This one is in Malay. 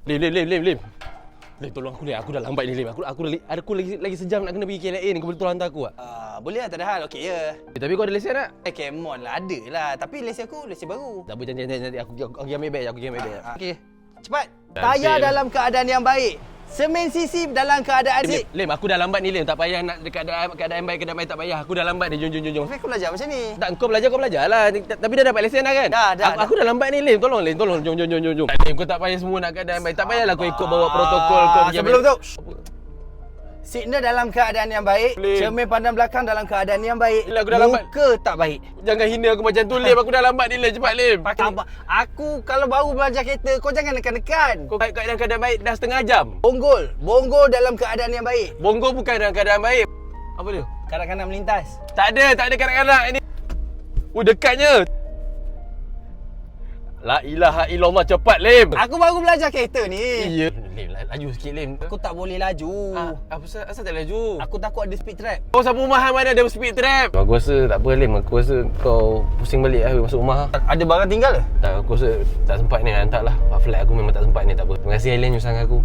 Lim. Lim, tolong aku Lim. Aku dah lambat ni Lim. Aku lagi sejam nak kena pergi KLIA ni. Kau boleh tolong hantar aku tak? Boleh lah, tak ada hal. Okey je. Tapi kau ada lesen tak? Come on lah, ada lah. Tapi lesen aku, lesen baru. Tak boleh nanti aku pergi ambil beg. Okey. Cepat. Dan Tayar Lim. dalam keadaan yang baik. Semen sisi dalam keadaan Lim, aku dah lambat ni Lim. Tak payah nak dekat keadaan baik tak payah. Aku dah lambat ni. Jom. Tapi aku belajar macam ni. Tak, kau belajar lah. Tapi dah dapat lesen dah kan? Dah. Aku dah lambat ni Lim. Tolong Lim. Jom. Lim, kau tak payah semua nak keadaan baik. Tak payahlah kau ikut bawa protokol kau pergi Sebelum ambil. tu, signal dalam keadaan yang baik, Lim. cermin pandang belakang dalam keadaan yang baik. Yelah, aku dah lambat. Muka tak baik. Jangan hina aku macam tu Lim. Aku dah lambat ni Lim. Cepat Lim. Abang, aku kalau baru belajar kereta, kau jangan nekan-nekan. Kau dalam keadaan baik dah setengah jam. Bonggol dalam keadaan yang baik. Bonggol bukan dalam keadaan baik. Apa dia? Kanak-kanak melintas. Tak ada kanak-kanak ini. Dekatnya. La ilaha illallah, cepat Lim. Aku baru belajar kereta ni. Iya. Lim, laju sikit Lim. Aku tak boleh laju. Asal tak laju? Aku takut ada speed trap. Kau sampai rumah mana ada speed trap? Aku rasa tak apa Lim. Aku rasa kau pusing balik lah masuk rumah. Ada barang tinggal ke? Tak, aku rasa tak sempat ni. Hantar lah. Flight aku memang tak sempat ni. Tak apa. Terima kasih Lim, nyusahkan aku.